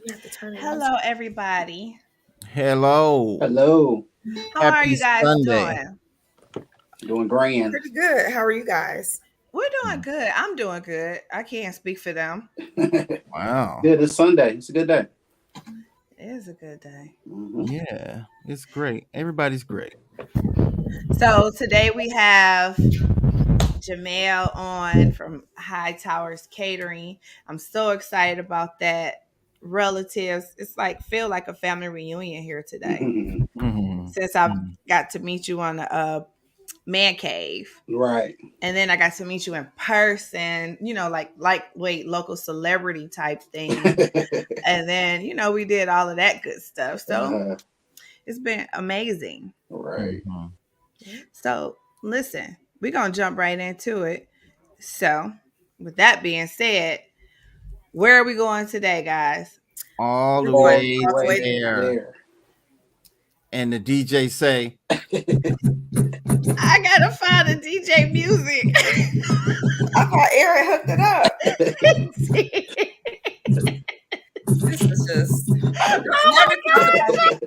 You have to turn it on. Hello, everybody. Hello. Hello. How are Happy you guys Sunday. doing? Doing grand. Pretty good. How are you guys? We're doing good. I'm doing good. I can't speak for them. Wow. Good. It's Sunday. It's a good day. It is a good day. Yeah, it's great. Everybody's great. So today we have Jamell on from Hightower's Catering. I'm so excited about that. Relatives, it's like feel like a family reunion here today. Mhm. Since I've Mhm. got to meet you on the man cave. Right. And then I got to meet you in person, like lightweight local celebrity type thing. And then, we did all of that good stuff. So it's been amazing. Right. Mhm. So listen, we're going to jump right into it. So with that being said, where are we going today, guys? All We're the going way all the way there. There. And the DJ say, I got to find the DJ music. I thought Aaron hooked it up. This is just never talk about it.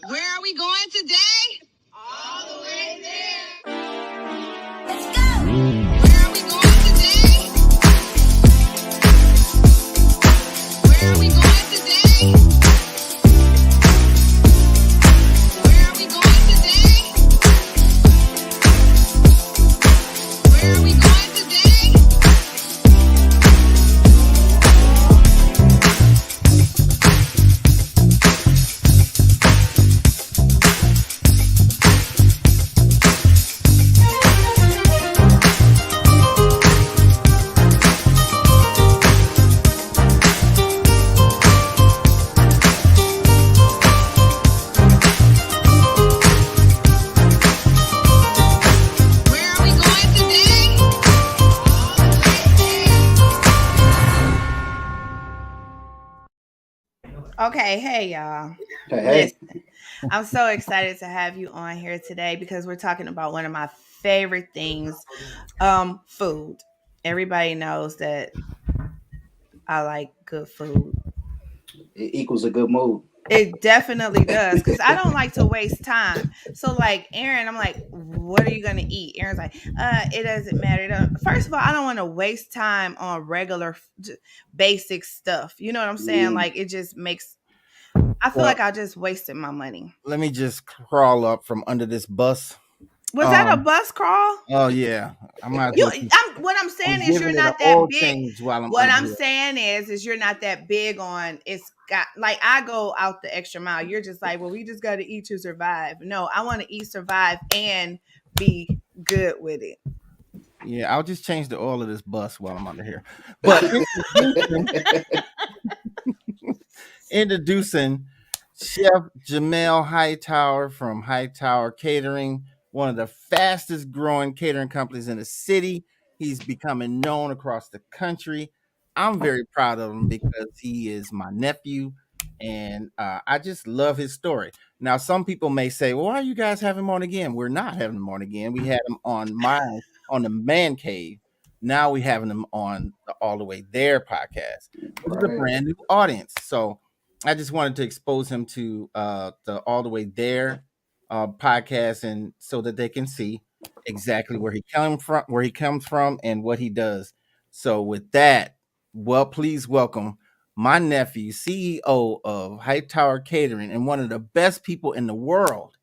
Where are we going today? All the way there. Let's go. Where are we going today? Where are we going today? Where are we going today? Where are we going today? Where are we going today? All the way there. Okay, hey y'all. Hey. Listen, I'm so excited to have you on here today because we're talking about one of my favorite things, food. Everybody knows that I like good food. It equals a good mood. It definitely does because I don't like to waste time. So, like Aaron, I'm like, "What are you gonna eat?" Aaron's like, It doesn't matter." First of all, I don't want to waste time on regular, basic stuff. You know what I'm saying? Mm. Like, it just makes. I feel well, like I just wasted my money. let me just crawl up from under this bus. Was that a Um, bus crawl? oh yeah. I might as You, well what I'm I'm saying is you're giving it an not that oil big. change while I'm What under I'm here. saying is you're not that big on it's got like I go out the extra mile. You're just like, well, we just got to eat to survive. No, I want to eat, survive, and be good with it. Yeah, I'll just change the oil of this bus while I'm under here. But introducing Chef Jamell Hightower from Hightower Catering, one of the fastest growing catering companies in the city. He's becoming known across the country. I'm very proud of him because he is my nephew, and I just love his story. Now, some people may say, "Well, why are you guys having him on again?" We're not having him on again. We had him on the Man Cave. Now we having him on the All the Way There podcast, which is a Right. brand new audience. So I just wanted to expose him to the All the Way There podcast, and so that they can see exactly where he comes from, and what he does. So with that, well, please welcome my nephew, CEO of Hightower Catering, and one of the best people in the world.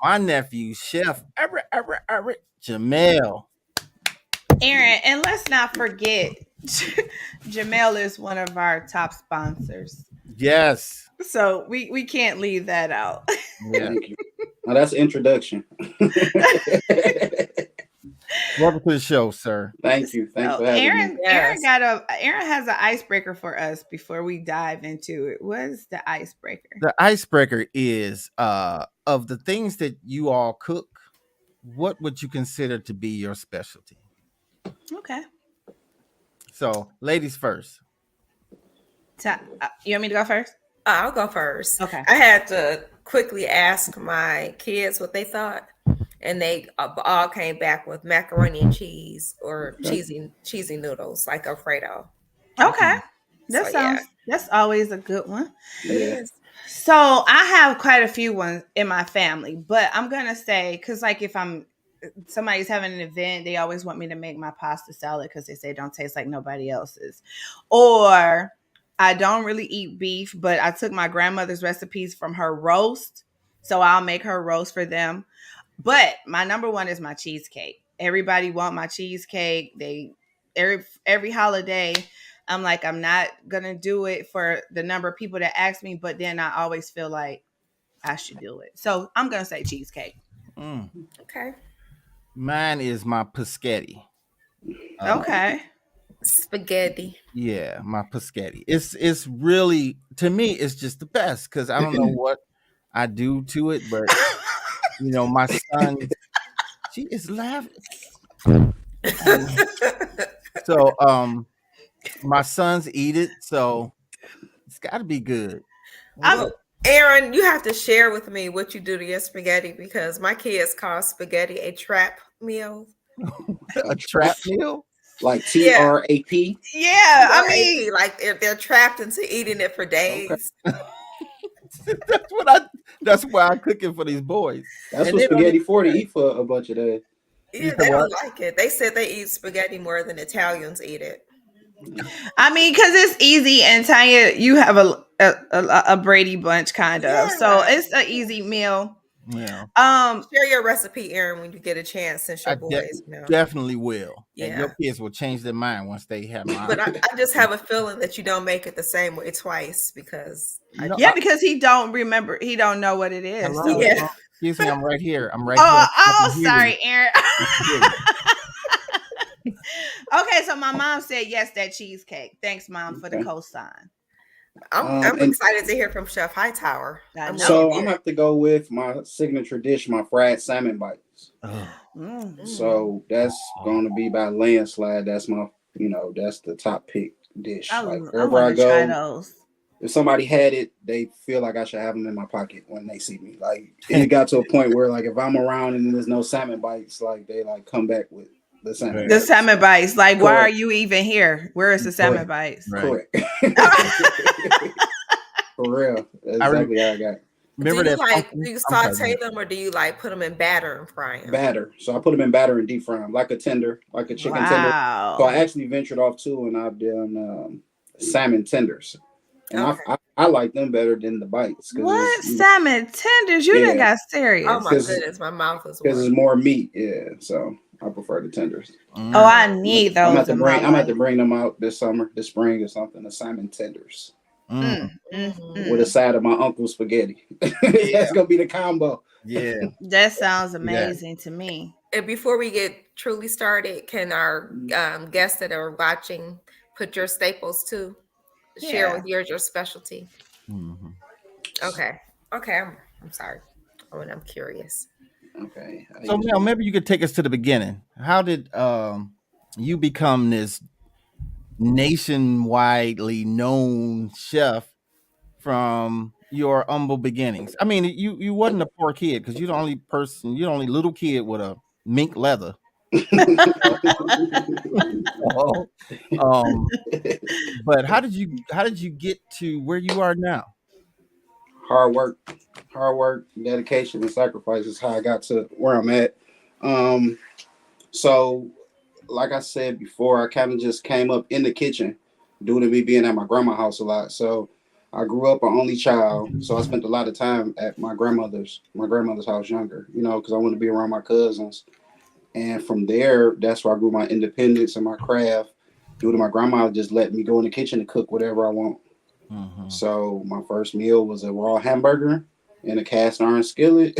My nephew, Chef Everett Jamell. Aaron, and let's not forget, Jamel is one of our top sponsors. Yes, So we can't leave that out. yeah. Thank you. Now that's an introduction. Welcome to the show, sir. Thank you. Thanks So for having me. Yes. Aaron has an icebreaker for us before we dive into it. What is the icebreaker? The icebreaker is of the things that you all cook, what would you consider to be your specialty? Okay. So, ladies first. You want me to go first? I'll go first. Okay. I had to quickly ask my kids what they thought, and they all came back with macaroni and cheese or cheesy noodles like Alfredo. Okay. So That yeah, sounds That's always a good one. It Yeah. is. So I have quite a few ones in my family, but I'm gonna say because like if I'm somebody's having an event, they always want me to make my pasta salad because they say it don't taste like nobody else's. Or I don't really eat beef, but I took my grandmother's recipes from her roast, so I'll make her roast for them. But my number one is my cheesecake. Everybody want my cheesecake. They every holiday. I'm like, I'm not gonna do it for the number of people that ask me, but then I always feel like I should do it. So I'm gonna say cheesecake. Mm. Okay. Mine is my Paschetti. Okay. Spaghetti. Yeah, my Paschetti. It's really, to me, it's just the best because I don't know what I do to it, but my son, she is laughing. So my sons eat it, so it's got to be good. I'm Well, Aaron, you have to share with me what you do to your spaghetti because my kids call spaghetti a trap meal. A trap meal? Like Yeah. TRAP. yeah, I mean, TRAP, like they're trapped into eating it for Okay. days. That's why I cook it for these boys. That's And what they don't spaghetti even for, to eat for a bunch of days. You Yeah, said they what? don't like it. They said they eat spaghetti more than Italians eat it. I mean, because it's easy and Tanya, you have a Brady bunch kind of, so Yeah. it's an easy meal. Yeah. Share your recipe, Aaron, when you get a chance, since your I boys, definitely will. And your Yeah. kids will change their mind once they have mine. But I just have a feeling that you don't make it the same way twice because I No, Yeah, because he don't remember, he don't know what it is. hello, So, yeah. excuse me, I'm right here. I'm right here. oh, I can oh, hear you. sorry, Aaron. I can hear you. Okay, so my mom said yes, that cheesecake. Thanks, mom, for the Okay. cosign. I'm And excited to hear from Chef Hightower. I I'm know. waiting so to I'm hear. gonna have to go with my signature dish, my fried salmon bites. Oh, Mm. So that's gonna be by landslide. That's my, that's the top pick dish. Like I wherever want I to try go, those. if somebody had it, they feel like I should have them in my pocket when they see me. Like it got to a point where like if I'm around and there's no salmon bites, like they like come back with the salmon right, The bites. salmon bites. Like, why are Correct. you even here? Where is the salmon Correct. bites? right. Correct. For real. That's I exactly how I got it. Do remember you that like function. do you I'm sorry. Go saute ahead. them or do you like put them in batter and fry them? Batter. So I put them in batter and deep fry them like a tender, like a chicken tender. So I Wow. actually ventured off too, and I've done salmon tenders, and Okay. I like them better than the bites because What? Salmon tenders? You done yeah, got Oh serious. my because goodness, my mouth is it's watering. more meat. Yeah, so I prefer the tenders. Oh, Mm, I Oh, need I'm those at to in my bring I'm at to life. bring them out this summer, this spring or something. The salmon tenders mm, with a Mm. side of my uncle's spaghetti. yeah, That's gonna be the combo. yeah. That sounds Yeah. amazing to me. and before we get truly started, can our guests that are watching put your staples too? Share Yeah. with yours your specialty. Mhm. Okay. Okay. I'm sorry. Oh, and I'm curious. Okay, I So use Mel, my maybe you could take us to the beginning. How did you become this nationwidely known chef from your humble beginnings? I mean, you wasn't a poor kid because you're the only little kid with a mink leather. So, um, but how did you get to where you are now? hard work, dedication, and sacrifice is how I got to where I'm at. Um, so like I said before, I kind of just came up in the kitchen due to me being at my grandma's house a lot. So I grew up an only child, so I spent a lot of time at my grandmother's house younger, because I wanted to be around my cousins. And from there, that's where I grew my independence and my craft. Due to my grandma just letting me go in the kitchen and cook whatever I want. Hmm. So my first meal was a raw hamburger in a cast iron skillet,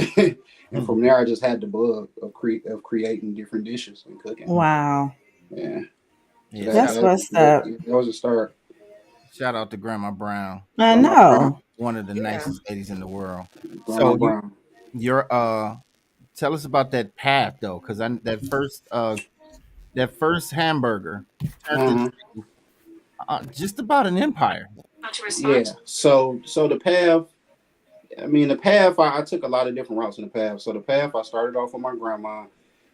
and from there I just had the bug of creating different dishes and cooking. Wow. Yeah, so Yeah, that That's shout, that, what's that, up. that was a start. shout out to Grandma Brown, I Grandma Brown, know. one of the Yeah. nicest ladies in the world. Grandma So Brown. you're tell us about that path though, because that first hamburger turned into Uh-huh. just about an empire. Yeah. So the path. I mean, the path. I took a lot of different routes in the path. So the path I started off with my grandma,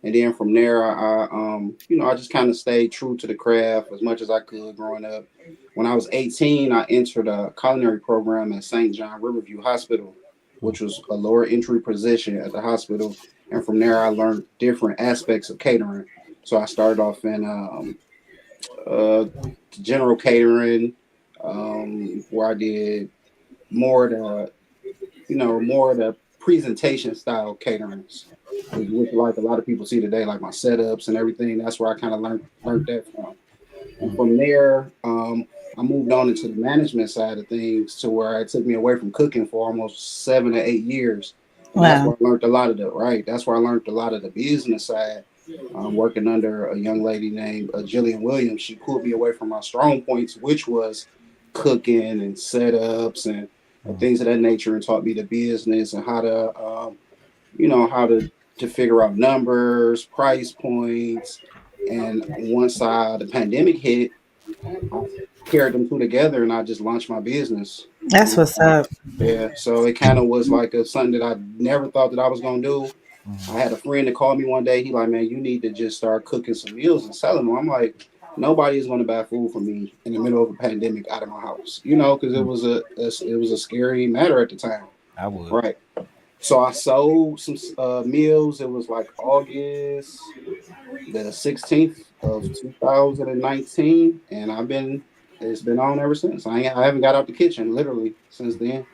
And then from there, I just kind of stayed true to the craft as much as I could growing up. When I was 18, I entered a culinary program at St. John Riverview Hospital, which was a lower entry position at the hospital. And from there, I learned different aspects of catering. So I started off in uh, general catering, where I did more of the, more of the presentation style caterings, which like a lot of people see today, like my setups and everything. That's where I kind of learned that from. And from there, I moved on into the management side of things to where it took me away from cooking for almost 7 to 8 years. And that's Wow. where I learned a lot of the right. That's where I learned a lot of the business side. Working under a young lady named Jillian Williams, she pulled me away from my strong points, which was cooking and setups and things of that nature, and taught me the business and how to, how to figure out numbers, price points. And once the pandemic hit, I paired them two together and I just launched my business. That's And what's up. yeah, so it kind of was like something that I never thought that I was gonna do. I had a friend that called me one day. He like, man, you need to just start cooking some meals and selling them. I'm like, nobody is going to buy food from me in the middle of a pandemic out of my house, because it was a scary matter at the time, I would. right? So I sold some meals. It was like August the 16th of 2019, and it's been on ever since. I haven't got out the kitchen literally since then.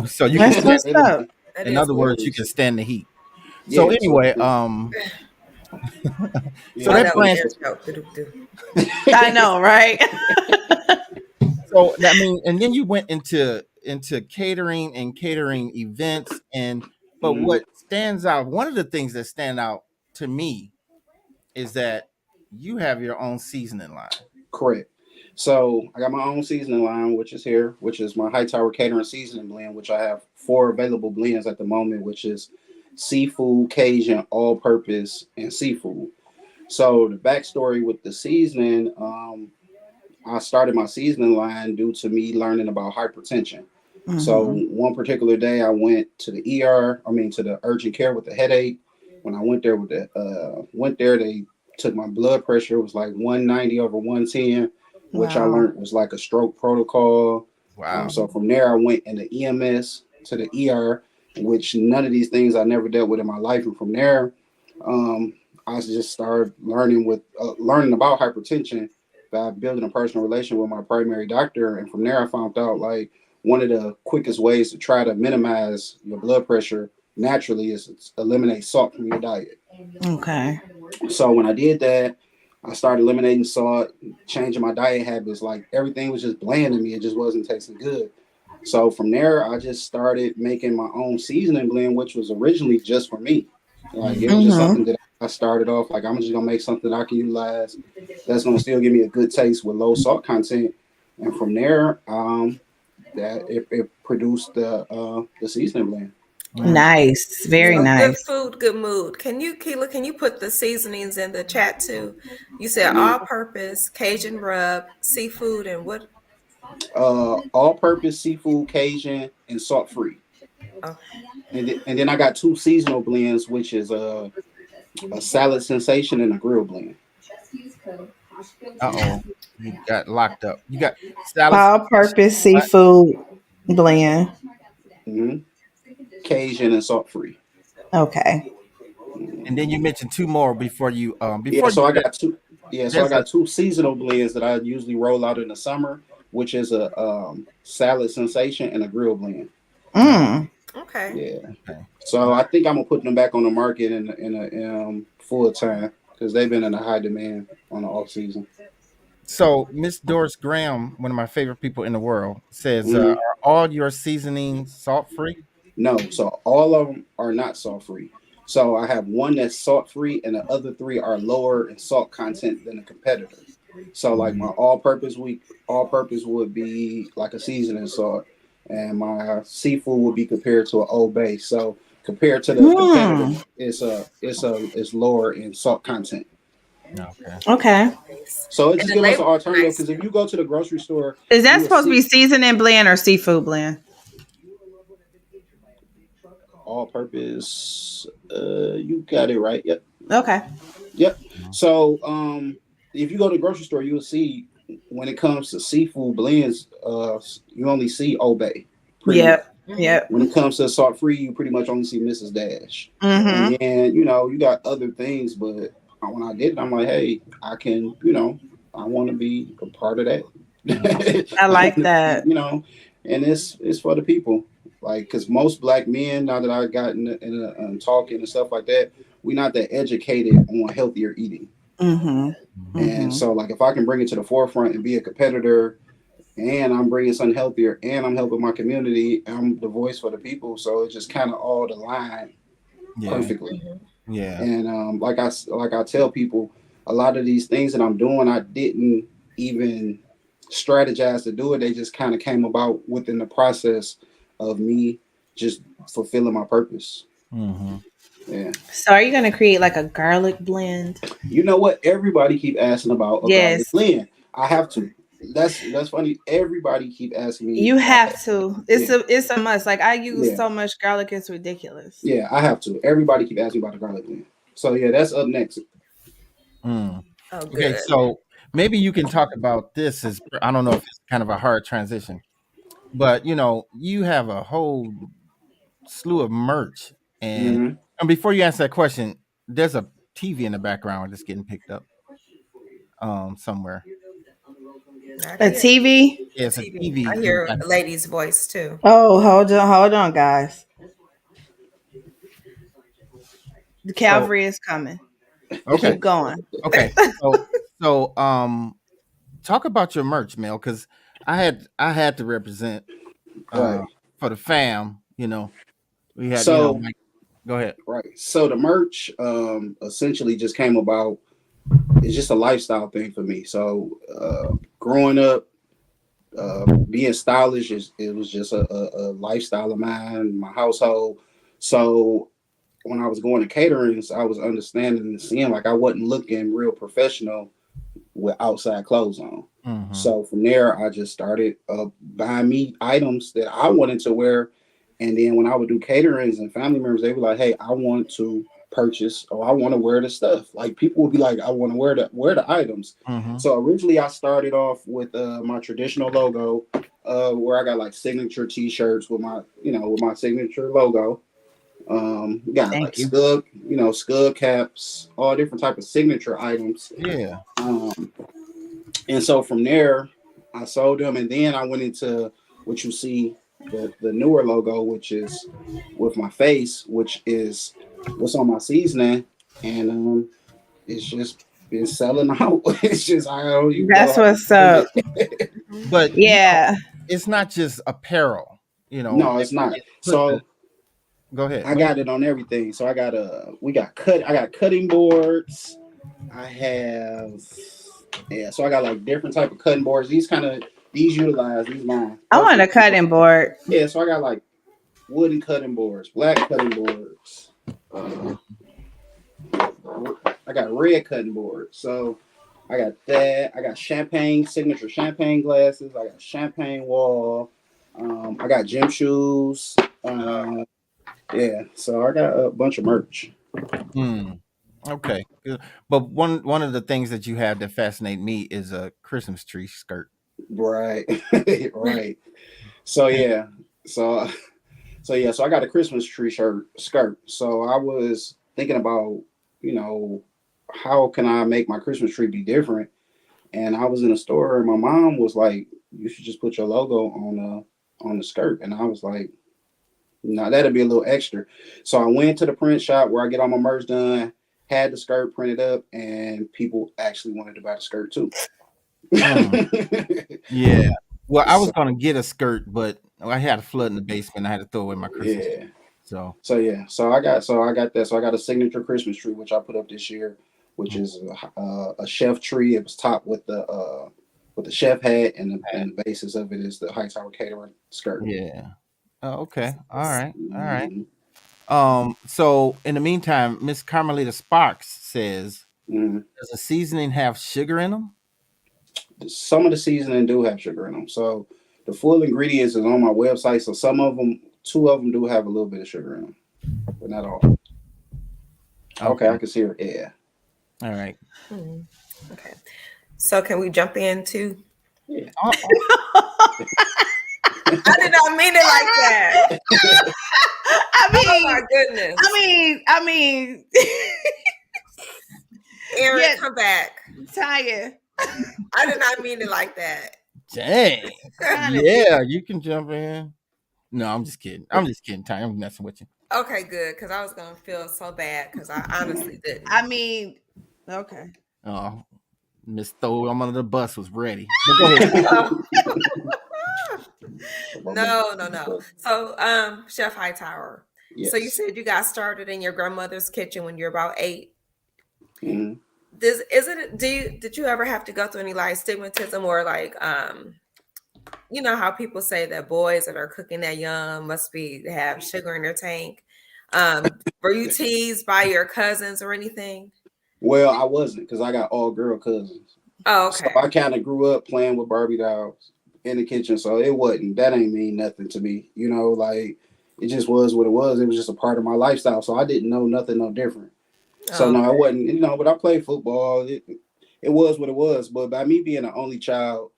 So you can That's stand, what's up. Literally, That in is other words, literally. you can stand the heat. So Yeah. So anyway, so yeah. I that know. brand, I know, right? so I mean, and then you went into catering and catering events, and but Mhm. what stands out, one of the things that stand out to me is that you have your own seasoning line. Correct. So I got my own seasoning line, which is here, which is my Hightower Catering seasoning blend, which I have four available blends at the moment, which is seafood, Cajun, all-purpose, and seafood. So the backstory with the seasoning, I started my seasoning line due to me learning about hypertension. So Hmm. one particular day, I went to the ER. I mean, to the urgent care with a headache. When I went there they took my blood pressure. It was like 190 over 110, which I Wow. learned was like a stroke protocol. Wow. So from there, I went in the EMS to the ER, which none of these things I never dealt with in my life. And from there, um, I just started learning about hypertension by building a personal relation with my primary doctor. And from there, I found out like one of the quickest ways to try to minimize your blood pressure naturally is to eliminate salt from your diet. Okay. So when I did that, I started eliminating salt, changing my diet habits. Like everything was just bland to me. It just wasn't tasting good. So from there, I just started making my own seasoning blend, which was originally just for me. Like it was just Hmm. something that I started off like I'm just gonna make something I can utilize that's gonna still give me a good taste with low salt content. And from there, that it produced the seasoning blend. Mm. Nice. Very So good nice. food, good mood. Can you, Keela, can you put the seasonings in the chat too? You said Mhm. all purpose, Cajun rub, seafood, and what? All-purpose seafood, Cajun, and salt-free. Oh, And then I got two seasonal blends, which is a salad sensation and a grill blend. Uh-oh. You got locked up. You got salad. All purpose What? seafood blend. Hmm. Cajun and salt-free. Okay. And then you mentioned two more Yeah, before you so I said got two. Yeah, so I there's a got two seasonal blends that I usually roll out in the summer, which is a salad sensation and a grill blend. Mm. okay. Yeah, okay. so I think I'm gonna put them back on the market in a full time because they've been in a high demand on the off season. So Miss Doris Graham, one of my favorite people in the world, says, Hmm. "Are all your seasonings salt free?" No, so all of them are not salt free. So I have one that's salt free, and the other three are lower in salt content than the competitor. So like my all purpose would be like a seasoning salt, and my seafood would be compared to an Old Bay. So compared to the competitor, Hmm. it's lower in salt content. Okay. Okay. Nice. So it And just the gives us an label alternative nice because if too. you go to the grocery store, Is that you will supposed to be see seasoning blend or seafood blend? All purpose. You got it right. Yep. Okay. Yep. Mhm. So, if you go to the grocery store, you'll see when it comes to seafood blends, you only see Obey, pretty much. Yep. Mhm. Yep. When it comes to salt free, you pretty much only see Mrs. Dash. And Mm-hmm. then, you got other things, but when I did it, I'm like, hey, I can, I want to be a part of that. I I want like to be, that. and it's for the people. Like, because most black men, now that I got talking and stuff like that, we're not that educated on healthier eating. Mm-hmm. Mhm. And Mm-hmm. so, like, if I can bring it to the forefront and be a competitor, and I'm bringing something healthier, and I'm helping my community, I'm the voice for the people. So it just kind of all aligned Yeah. perfectly. Mhm. Yeah. And like I tell people, a lot of these things that I'm doing, I didn't even strategize to do it. They just kind of came about within the process of me just fulfilling my purpose. Hmm. Yeah. So are you gonna create like a garlic blend? You know what? Everybody keep asking about a garlic Yes. blend. I have to. That's funny. Everybody keep asking me You about have that. to. Yeah. It's a must. Like I use Yeah. so much garlic, it's ridiculous. Yeah, I have to. Everybody keep asking about the garlic blend. So yeah, that's up next. Mm. Oh, Okay, good. so maybe you can talk about this as I don't know if it's kind of a hard transition, but you have a whole slew of merch, and Hmm. and before you answer that question, there's a TV in the background that's getting picked up somewhere. Not A here. TV? Yeah, it's a TV. TV I in the hear a background. lady's voice too. Oh, hold on, guys. The So cavalry is coming. okay, Keep going. okay, so talk about your merch, Mel, because I had to represent uh Right. for the fam. We had So Mike. Go ahead. right. So the merch essentially just came about. It's just a lifestyle thing for me. So growing up, being stylish it was just a lifestyle of mine, my household. So when I was going to caterings, I was understanding and seeing like I wasn't looking real professional with outside clothes on. Hmm. So from there, I just started buying me items that I wanted to wear. And then when I would do caterings and family members, they were like, "Hey, I want to purchase or I want to wear the stuff." Like people would be like, "I want to wear the items." Hmm. So originally, I started off with my traditional logo, where I got like signature T-shirts with my signature logo. Got like Thank you. scud caps, all different type of signature items. Yeah. Um, and so from there, I sold them, and then I went into what you see the newer logo, which is with my face, which is what's on my seasoning, and it's just been selling out. It's just I don't even know That's how to what's explain up. it. Mhm. But Yeah. it's not just apparel. No, it's not. Put the So go ahead. I got it on everything. So I got I got cutting boards. I have so I got like different type of cutting boards. These utilize these mine. I want a cutting board. Yeah, so I got like wooden cutting boards, black cutting boards. Uh, I got red cutting boards. So I got that. I got signature champagne glasses. I got champagne wall. I got gym shoes. Yeah, so I got a bunch of merch. Hmm. Okay. Good. But one of the things that you have that fascinate me is a Christmas tree skirt. Right, right. So yeah, so so I got a Christmas tree skirt. So I was thinking about you know how can I make my Christmas tree be different. And I was in a store, and my mom was like, "You should just put your logo on the skirt." And I was like, "No, that'd be a little extra." So I went to the print shop where I get all my merch done, had the skirt printed up, and people actually wanted to buy the skirt too. Mm. Yeah. Well, I was So gonna get a skirt, but I had a flood in the basement. I had to throw away my Christmas tree. yeah, So so I got that. So I got a signature Christmas tree which I put up this year, which is a chef tree. It was topped with the chef hat, and the basis of it is the Hightower Catering skirt. yeah. Oh, okay. All right. All right. Mhm. So in the meantime, Miss Carmelita Sparks says, Mhm. does a seasoning have sugar in them? Some of the seasoning do have sugar in them. So the full ingredients is on my website. So some of them, two of them do have a little bit of sugar in them. but not all. Okay, I can see her. Yeah. All right. Okay. So can we jump into? Yeah. I did not mean it like that. I Oh mean, my goodness. I mean, Aaron, yeah. come back. Taya. I did not mean it like that. Dang. Kinda Yeah, you can jump in. No, I'm just kidding. I'm just kidding, Ty. I'm messing with you. Okay, good. Because I was going to feel so bad because I honestly didn't. I mean, okay. Oh, Miss Throw, I'm under the bus was ready. But go ahead. No. So, Chef Hightower. Yes. So you said you got started in your grandmother's kitchen when you're about 8. Mhm. Did you ever have to go through any like stigmatism or like you know how people say that boys that are cooking that young must have sugar in their tank? Were you teased by your cousins or anything? Well, I wasn't because I got all girl cousins. Oh, So okay. I kind of grew up playing with Barbie dolls in the kitchen. So it wasn't, that ain't mean nothing to me. You know, like it just was what it was. It was just a part of my lifestyle. So I didn't know nothing no different. So no, Okay. I wasn't, but I played football. It was what it was. But by me being the only child,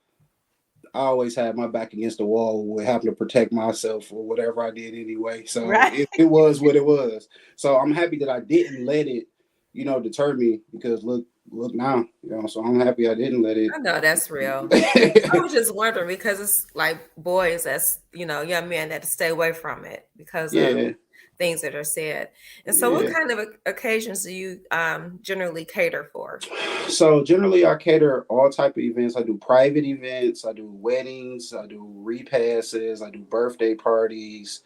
I always had my back against the wall with having to protect myself or whatever I did anyway. So Right. it was what it was. So I'm happy that I didn't let it, deter me because look now, so I'm happy I didn't let it. I know that's real. I was just wondering because it's like boys that's young men that stay away from it because of Yeah. things that are said. And so, what Yeah. kind of occasions do you generally cater for? So generally I cater all type of events. I do private events, I do weddings, I do repasses, I do birthday parties.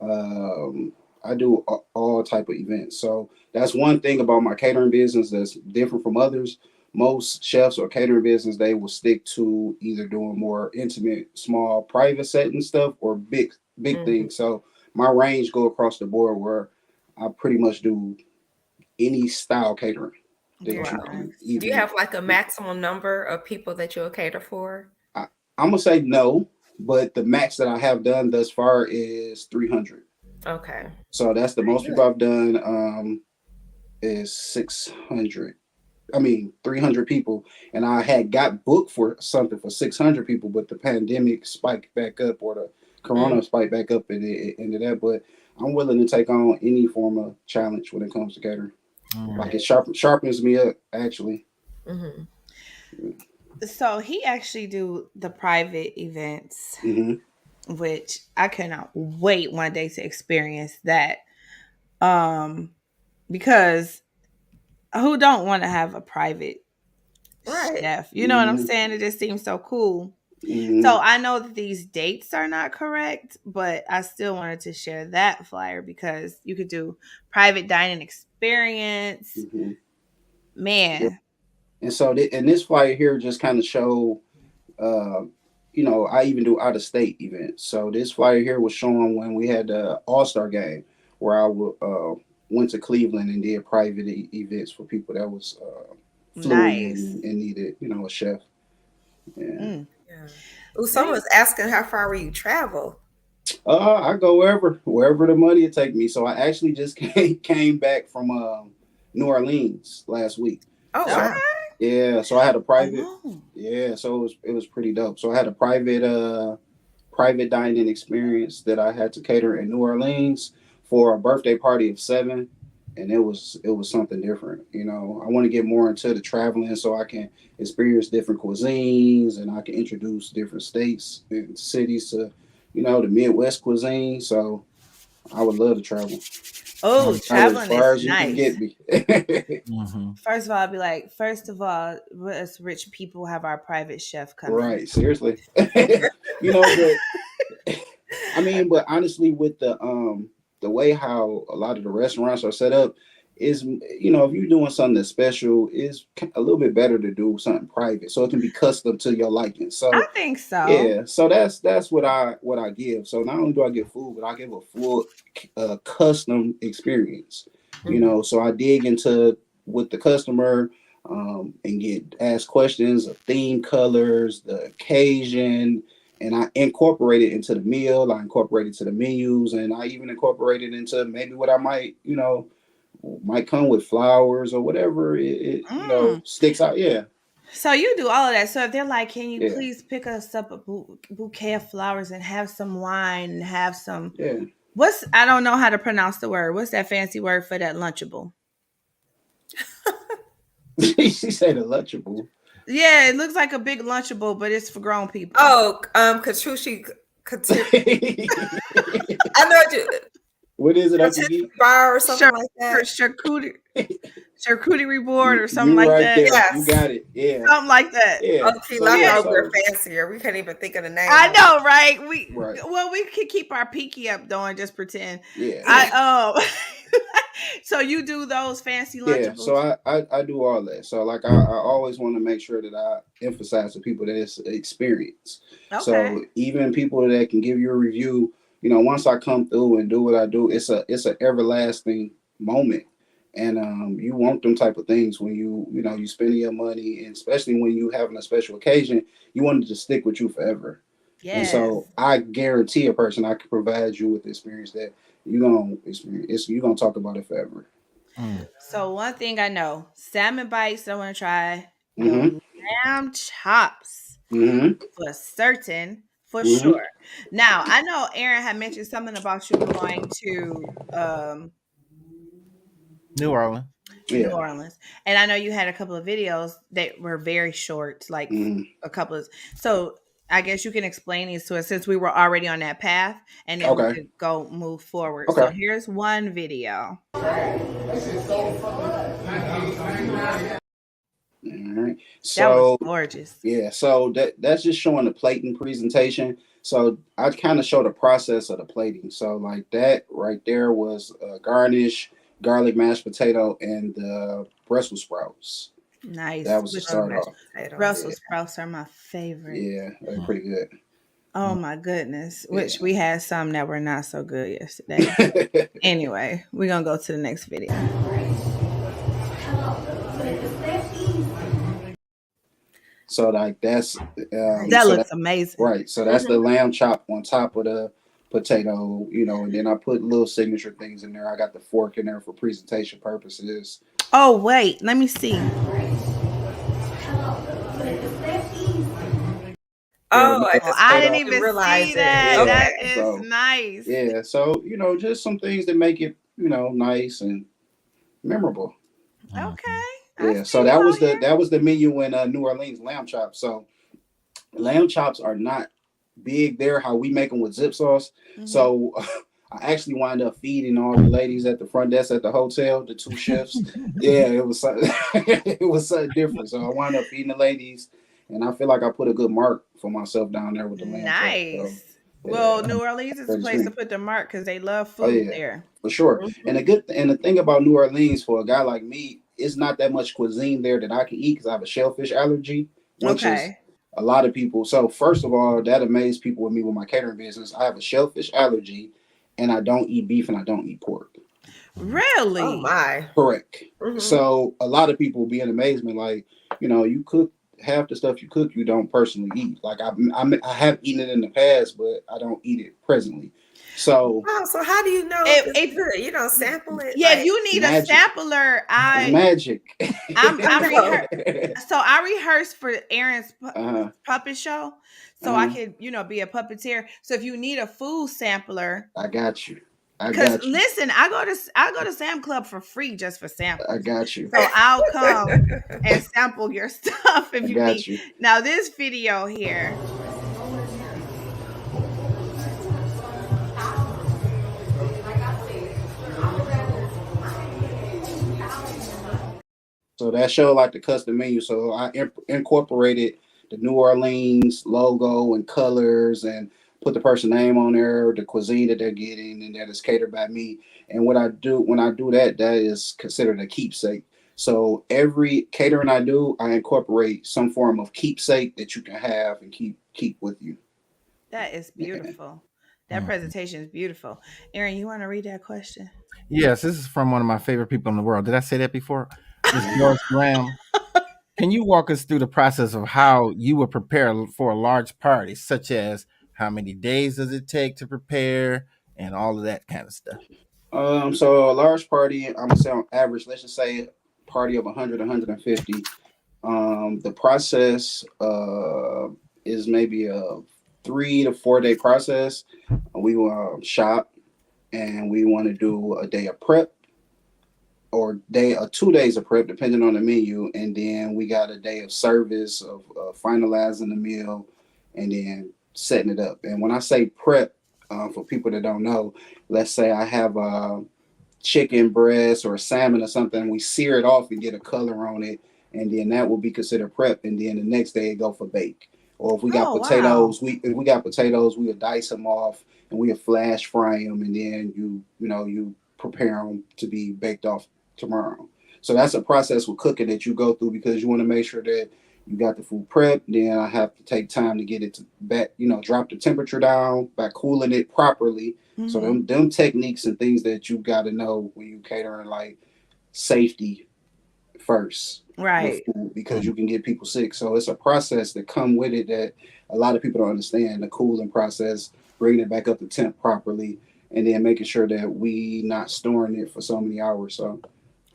Um, I do all type of events. So that's one thing about my catering business that's different from others. Most chefs or catering business, they will stick to either doing more intimate, small, private setting stuff or big Mhm. things. So my range go across the board where I pretty much do any style catering that Very you Wow. can nice. Do you even. have like a maximum number of people that you'll cater for? I, I'm gonna say no, but the max that I have done thus far is 300. Okay. So that's the most people I've done. Is 600. I mean 300 people, and I had got booked for something for 600 people, but the pandemic spiked back up, or the corona spiked back up, and it ended up. But I'm willing to take on any form of challenge when it comes to catering. Like it sharpens me up actually. Mm-hmm. So he actually do the private events, Hmm. which I cannot wait one day to experience that. Um, because who don't want to have a private Right. chef? You know what I'm Hmm. saying? It just seems so cool. Hmm. So I know that these dates are not correct, but I still wanted to share that flyer because you could do private dining experience. Hmm. Yeah. Man, And so, and this flyer here just kind of show, uh, I even do out of state events. So this flyer here was showing when we had the All Star game, where went to Cleveland and did private events for people that was flew nice. in and needed, a chef. Yeah. Mm. Yeah. Oh, someone's asking how far will you travel? I go wherever the money will take me. So I actually just came back from New Orleans last week. Oh, So wow. yeah, so I had a private. Alone. Yeah, so it was pretty dope. So I had a private dining experience that I had to cater in New Orleans for a birthday party of 7, and it was something different. I want to get more into the traveling so I can experience different cuisines and I can introduce different states and cities to the Midwest cuisine. So I would love to travel. Oh, Travel as traveling is far as you can nice. get me. First of all, I'd be like, first of all, us rich people have our private chef coming. Right, seriously. But I mean, but honestly, with the way how a lot of the restaurants are set up, is if you're doing something that's special, is a little bit better to do something private, so it can be custom to your liking. I So think so. yeah, so that's what I give. So not only do I give food, but I give a full custom experience. So I dig into with the customer. And get asked questions of theme colors, the occasion, and I incorporate it into the meal. I incorporate it to the menus, and I even incorporate it into maybe what I might, might come with flowers or whatever Mm. sticks out. Yeah, So you do all of that. So if they're like, "Can you yeah, please pick us up a bouquet of flowers and have some wine and have some yeah. what's I don't know how to pronounce the word. What's that fancy word for that Lunchable? She said a lunchable. Yeah, it looks like a big Lunchable, but it's for grown people. Oh, Katrushi, I know you, What is it, Uncle Katisha Geek? bar or something like that. Charcuterie board or something You like right that. there. Yes. You got it. Yeah, Something like that. yeah. Oh, see, So love yeah, how Yeah. we're so fancier. We can't even think of the name I of it. know, right? right. We could keep our pinky up though and just pretend. Yeah, I so you do those fancy yeah. So Lunchables? I do all that. So like I always want to make sure that I emphasize to people that it's experience. Okay. So even people that can give you a review, once I come through and do what I do, it's a everlasting moment. And you want them type of things when you spending your money, and especially when you having a special occasion, you want it to stick with you forever. And Yes. so I guarantee a person I can provide you with the experience that you're gonna experience. You're gonna talk about it forever. Mm. So one thing I know, salmon bites. I want to try Mm-hmm. the lamb chops Mm-hmm. for certain, for Mm-hmm. sure. Now I know Aaron had mentioned something about you going to New Orleans. New Yeah. Orleans, and I know you had a couple of videos that were very short, like Mm-hmm. a couple of. So I guess you can explain these to us since we were already on that path, and then we Okay. could go move forward. So Okay. here's one video. All right. That was So gorgeous. yeah, so that's just showing the plating presentation. So I kind of show the process of the plating. So like that right there was garnish, garlic mashed potato, and Brussels sprouts. That Nice. was to Which Love start mashed off. potatoes. Brussels sprouts are my favorite. Yeah, they're Mm. pretty good. Oh my goodness. Which Yeah. we had some that were not so good yesterday. Anyway, we're gonna go to the next video. So like that's That so looks amazing. right. So that's the lamb chop on top of the potato, and then I put little signature things in there. I got the fork in there for presentation purposes. Oh wait, let me see. Oh, Yeah, I Oh, just I potato. didn't didn't even realize see it. that. Yeah. That Okay. is So nice. yeah, so just some things that make it, nice and memorable. Mm. Okay. I Yeah. see So you that out was the here. that was the menu in New Orleans, lamb chops. So lamb chops are not big there how we make them with zip sauce. Mhm. So I actually wind up feeding all the ladies at the front desk at the hotel, the two chefs. Yeah, it was it was something different. So I wound up feeding the ladies, and I feel like I put a good mark for myself down there with the lamb chop. So Nice. Well, yeah, New Orleans is a great place to experience. put the mark because they love Oh food yeah, there. for sure. And Mhm. the thing about New Orleans for a guy like me, it's not that much cuisine there that I can eat because I have a shellfish allergy, which is Okay. a lot of people. So first of all, that amazed people with me with my catering business. I have a shellfish allergy, and I don't eat beef and I don't eat pork. Oh Really? my. Correct. Hmm. So a lot of people will be in amazement, like you cook half the stuff you cook, you don't personally eat. Like I have eaten it in the past, but I don't eat it presently. So Wow. So how do you know if it's If good? You don't sample it, yeah, if like you need a magic, sampler, magic. I'm no. rehearsed. So I rehearsed for Aaron's Uh-huh. puppet show, so I Uh-huh. could be a puppeteer. So if you need a food sampler, I got you. I because got you. listen, I go to Sam Club for free just for I samples. got you. So I'll come and sample your stuff I if you need. got you. Now this video here, So that show like the custom menu. So I incorporated the New Orleans logo and colors and put the person name on there, the cuisine that they're getting, and that is catered by me. And what I do when I do that, that is considered a keepsake. So every catering I do, I incorporate some form of keepsake that you can have and keep with you. that is Yeah. beautiful. That Mm. presentation is beautiful. Aaron, you want to read that question? Yes, this is from one of my favorite people in the world. Did I say that before? Miss Joyce Graham. Can you walk us through the process of how you would prepare for a large party, such as How many days does it take to prepare, and all of that kind of stuff? So a large party, I'm gonna say on average, let's just say party of 100, 150. The process is maybe a 3 to 4 day process. We will shop, and we want to do a day of prep or 2 days of prep, depending on the menu, and then we got a day of service of finalizing the meal, and then setting it up. And when I say prep, for people that don't know, let's say I have chicken breast or salmon or something, we sear it off and get a color on it, and then that will be considered prep. And then the next day it go for bake. Or if we got Oh, wow. potatoes, we would dice them off and we would flash fry them, and then you prepare them to be baked off tomorrow. So that's a process with cooking that you go through because you want to make sure that you got the food prepped. Then I have to take time to get it to back, drop the temperature down by cooling it properly. So Hmm. them techniques and things that you got to know when you catering, like safety first with Right. food, because you can get people sick. So it's a process that come with it that a lot of people don't understand. The cooling process, bringing it back up to temp properly, and then making sure that we not storing it for so many hours. So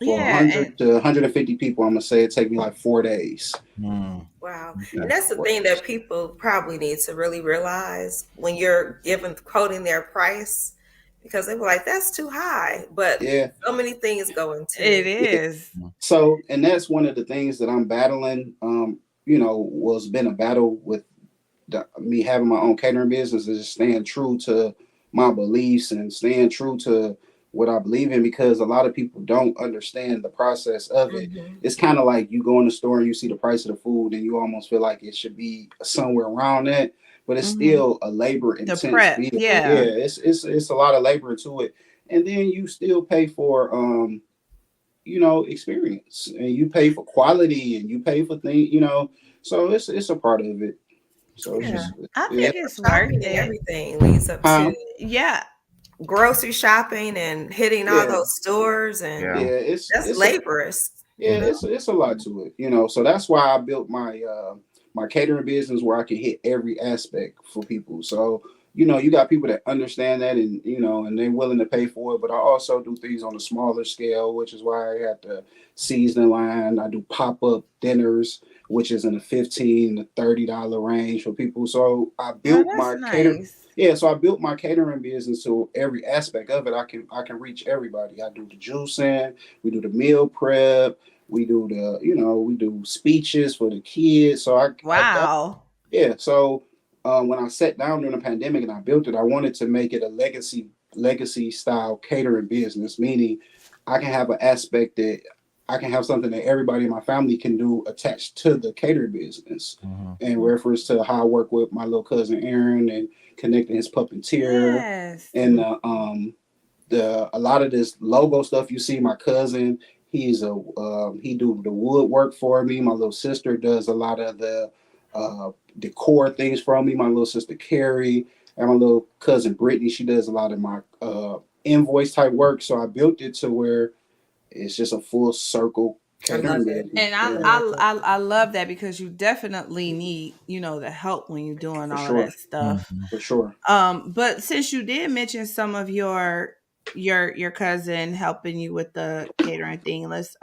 for Yeah. 100 to 150 people, I'm gonna say it take me like 4 days. Mm, Wow. And okay. that's the thing that people probably need to really realize when you're quoting their price, because they were like, that's too high. But Yeah. so many things go into It it. is. Mm, So, and that's one of the things that I'm battling. Was been a battle with me having my own catering business, is just staying true to my beliefs and staying true to what I believe in, because a lot of people don't understand the process of it. Hmm. It's kind of like you go in the store and you see the price of the food and you almost feel like it should be somewhere around that, but it's Hmm. still a labor The intense prep. field. Yeah, Yeah. it's a lot of labor into it, and then you still pay for experience, and you pay for quality, and you pay for things. So it's a part of it. So it's Yeah. just I yeah. think it's worth Shopping and it. everything leads up to Huh? Yeah. grocery shopping and hitting all Yeah, those stores, and yeah. yeah. It's that's it's a laborious, yeah, it's a lot to it. So that's why I built my catering business, where I can hit every aspect for people. So you got people that understand that, and they're willing to pay for it. But I also do things on a smaller scale, which is why I got the seasoning line. I do pop up dinners, which is in the $15 to $30 range for people. So I Oh, built that's my cater. nice. Yeah, so I built my catering business, so every aspect of it, I can reach everybody. I do the juicing, we do the meal prep, we do we do speeches for the kids. So Wow. yeah. So when I sat down during the pandemic and I built it, I wanted to make it a legacy style catering business, meaning I can have an aspect that I can have something that everybody in my family can do attached to the catering business, Hmm. in reference to how I work with my little cousin Aaron and connecting his puppeteer, Yes. and the a lot of this logo stuff you see. My cousin, he do the woodwork for me. My little sister does a lot of the decor things for me. My little sister Carrie, and my little cousin Brittany, she does a lot of my invoice type work. So I built it to where it's just a full circle I love catering it. business. And I, I Yeah, love I it. I I love that because you definitely need, the help when you're doing for all of that sure, stuff. Hmm. for sure. But since you did mention some of your cousin helping you with the catering thing, let's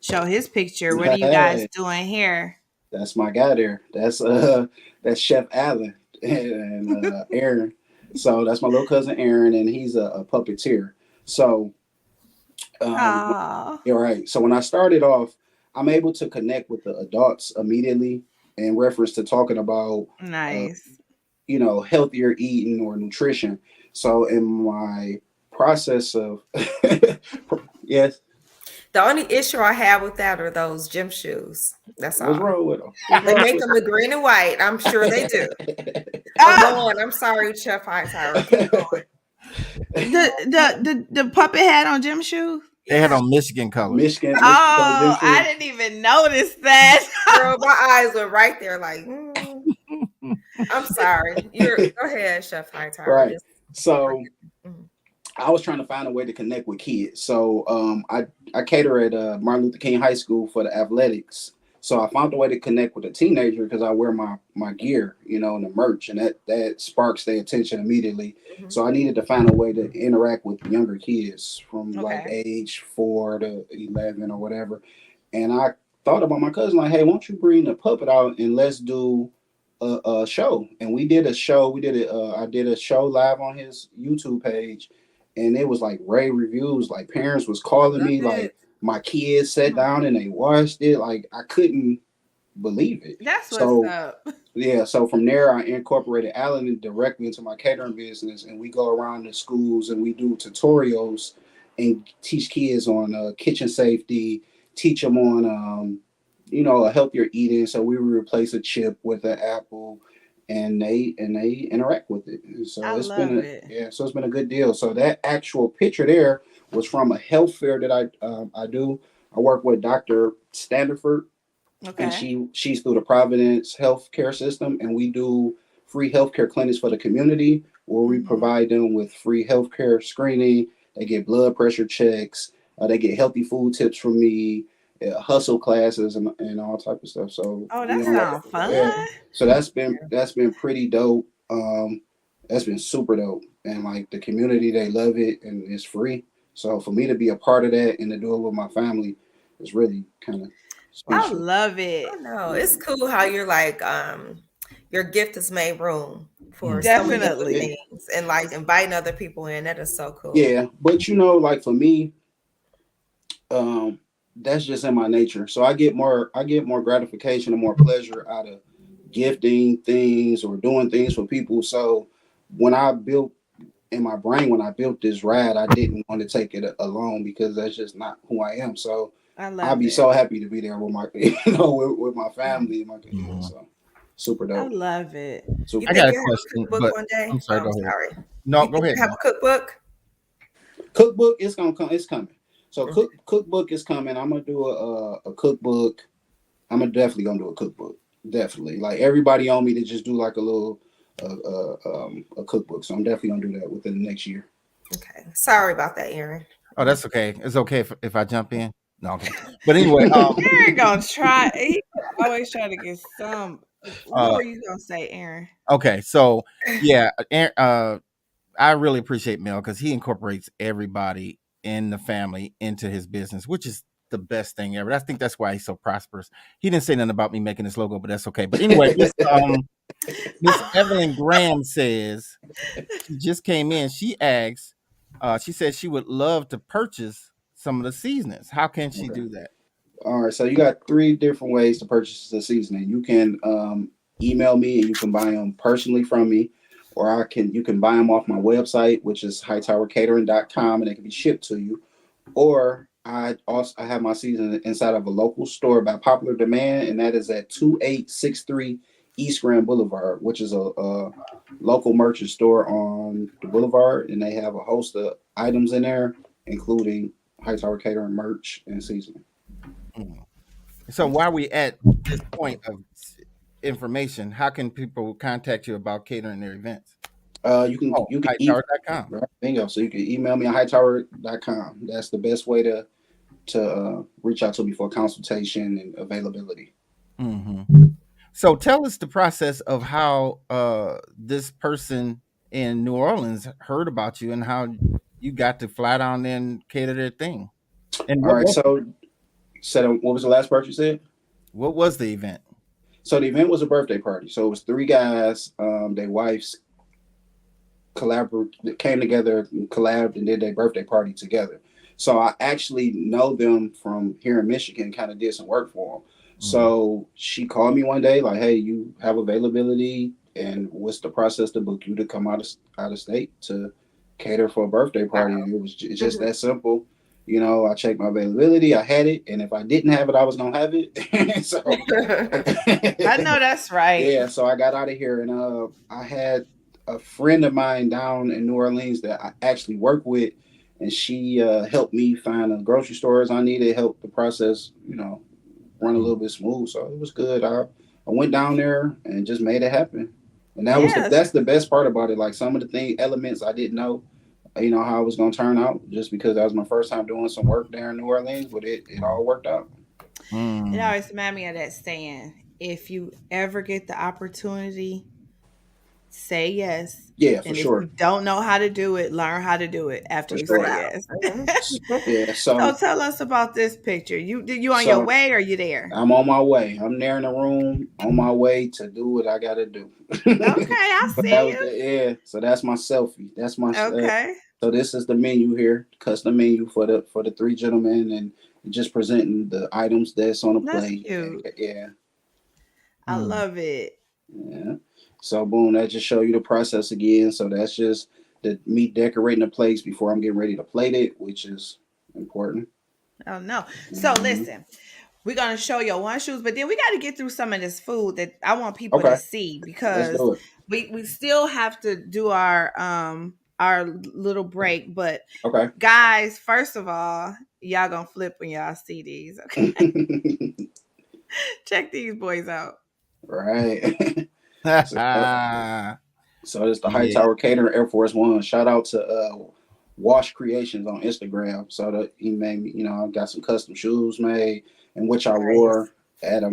show his picture. What are you guys Hey, doing here? that's my guy there. That's Chef Allen and Aaron. So that's my little cousin Aaron, and he's a puppeteer. So when Oh, Yeah, right. So when I started off, I'm able to connect with the adults immediately in reference to talking about, uh, nice. healthier eating or nutrition. So in my process of, yes, The only issue I have with that are those gym shoes. That's what's all. wrong with them? What's They wrong make with them the green and white. I'm sure they do. But go Ah, on. I'm sorry, Chef Hightower. Keep going. the puppet had on gym shoes. They had Yeah, on Michigan colors. Michigan Color Gym Oh, I Shoes. didn't even notice that. girl, my eyes were right there. Like, I'm sorry. Go ahead, Chef Hightower. Right. Just So forget. Mhm. I was trying to find a way to connect with kids. So I cater at Martin Luther King High School for the athletics. So I found a way to connect with a teenager because I wear my gear, and the merch, and that sparks their attention immediately. Mhm. So I needed to find a way to interact with younger kids from like Okay. age 4 to 11 or whatever. And I thought about my cousin, like, hey, won't you bring the puppet out and let's do a show? And we did a show. We did it. I did a show live on his YouTube page, and it was like rave reviews. Like parents was I calling love me, it. like my kids sat Mhm. down and they watched it. Like I couldn't believe it. That's what's So up. yeah, so from there I incorporated Alan directly into my catering business, and we go around the schools and we do tutorials and teach kids on kitchen safety, teach them on a healthier eating. So we would replace a chip with an apple, and they interact with it. And so I it's been love a it. yeah, so it's been a good deal. So that actual picture there was from a health fair that I do. I work with Dr. Standerford, and Okay. she's through the Providence healthcare system, and we do free healthcare clinics for the community where we Hmm. provide them with free healthcare screening. They get blood pressure checks. They get healthy food tips from me, hustle classes, and all type of stuff. So Oh, that That sounds is yeah, fun. so that's been pretty dope. That's been super dope, and like the community, they love it, and it's free. So for me to be a part of that and to do it with my family is really kind of I special. love it. I know. Yeah. It's cool how you're like, your gift has made room for Mm. so many other Yeah. Definitely. things and like inviting other people in. That is so cool. Yeah, but like for me, um, that's just in my nature. So I get more gratification and more pleasure out of gifting things or doing things for people. So when I built in my brain when I built this rad, I didn't want to take it alone because that's just not who I am. So I I'd love be it. so happy to be there with my with my family and Mhm. so super I dope. love it. You Super I think got a dope. you have a question, cookbook but one day? I'm Oh, sorry. I'm Go ahead. sorry. No, You go think ahead, you have man. a cookbook? Cookbook is gonna come. It's coming. So Okay. cookbook is coming. I'm gonna do a cookbook. I'm gonna definitely gonna do a cookbook. Definitely. Like everybody on me to just do like a little a cookbook. So I'm definitely gonna do that within the next year. Okay. Sorry about that, Aaron. Oh, that's okay. It's okay if I jump in. No, okay. But anyway, Aaron gonna try. He always try to get some. What uh, were you gonna say, Aaron? okay. So yeah, I really appreciate Mel because he incorporates everybody in the family into his business, which is the best thing ever. I think that's why he's so prosperous. He didn't say nothing about me making this logo, but that's okay. But anyway, Miss Evelyn Graham says she just came in. She asked, she said she would love to purchase some of the seasonings. How can she Okay. do that? All right, so you got three different ways to purchase the seasoning. You can email me and you can buy them personally from me, or you can buy them off my website, which is hightowercatering.com, and they can be shipped to you. Or I have my seasoning inside of a local store by popular demand, and that is at 2863 East Grand Boulevard, which is a local merchant store on the boulevard, and they have a host of items in there, including Hightower Catering merch and seasoning. Mm. So while we at this point of information, how can people contact you about catering their events? You can Oh, you can hightower.com. right, bingo. So you can email me at hightower.com. That's the best way to reach out to me for consultation and availability. Mm-hmm. So tell us the process of how this person in New Orleans heard about you and how you got to fly down there and cater their thing. And All what right. was the So, what was the last part you said? what was the event? So the event was a birthday party. So it was three guys. Their wives came together and collabed and did their birthday party together. So I actually know them from here in Michigan. Kind of did some work for them. Mm, So she called me one day, like, "Hey, you have availability, and what's the process to book you to come out of state to cater for a birthday Wow. party?" And it was just Mhm. that simple. I checked my availability. I had it, and if I didn't have it, I was gonna have it. So I know that's right. yeah, so I got out of here, and I had a friend of mine down in New Orleans that I actually work with, and she helped me find the grocery stores I needed, help the process, run a mm. little bit smooth. So it was good. I went down there and just made it happen, and Yes. that's the best part about it. Like some of the elements I didn't know, how it was gonna turn out, just because that was my first time doing some work there in New Orleans, but it all worked out. It Mm. always reminds me of that saying: if you ever get the opportunity, say yes. Yeah, for And if you sure, don't know how to do it, learn how to do it after for you say sure. Wow. yes. Mhm. Yeah, So tell us about this picture. You on your so way or you there? I'm on my way. I'm there in the room on my way to do what I gotta do. Okay, I But that see was you. yeah. So that's my selfie. That's my. Okay, So this is the menu here, custom menu for the three gentlemen, and just presenting the items that's on the that's plate. And, cute. yeah, I Mm. love it. yeah. So boom, that just show you the process again. So that's just the me decorating the plates before I'm getting ready to plate it, which is important. Oh no. So Hmm. listen, we're gonna show your one shoes, but then we got to get through some of this food that I want people to Okay, see let's because do it. we still have to do our little break. But Okay. guys, first of all, y'all gonna flip when y'all see these. Okay, check these boys out. Right. So, Yeah. so it's the Hightower Catering Air Force One. Shout out to Wash Creations on Instagram. So that he made me, I got some custom shoes made, and which I Nice. wore at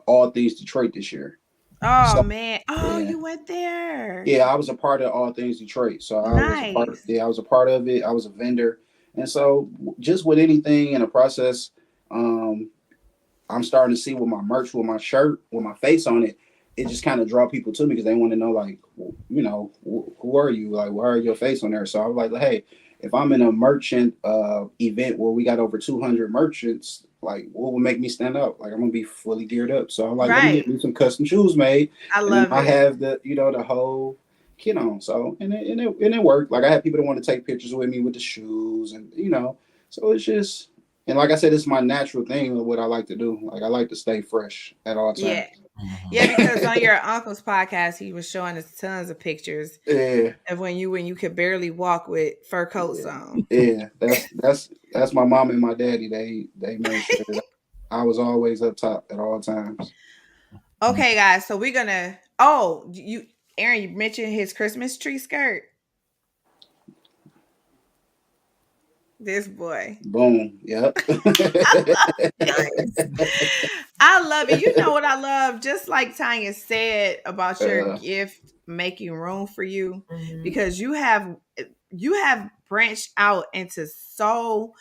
All Things Detroit this year. Oh So man. Oh, yeah, you went there. yeah, I was a part of All Things Detroit. So I was a part. Nice. Yeah, I was a part of it. I was a vendor, and so just with anything in a process, um, I'm starting to see with my merch, with my shirt, with my face on it, it just kind of draw people to me because they want to know, like, who are you? Like, why are your face on there? So I was like, hey, if I'm in a merchant event where we got over 200 merchants, like, what would make me stand out? Like, I'm gonna be fully geared up. So I'm like, let me Right. get me some custom shoes made, I and then love I it. have the whole kit on. So and it worked. Like I had people that want to take pictures with me with the shoes, and so it's just. And like I said, it's my natural thing of what I like to do. Like I like to stay fresh at all times. Yeah. Yeah, because on your uncle's podcast, he was showing us tons of pictures Yeah, of when you could barely walk with fur coats yeah, on. yeah. That's my mom and my daddy. They made sure that I was always up top at all times. Okay, guys, so we're gonna. Oh, you, Aaron, you mentioned his Christmas tree skirt. This boy, Boom. Yep. Nice. I love it. You know what I love? Just like Tanya said about your uh, gift making room for you, Mhm. because you have branched out into so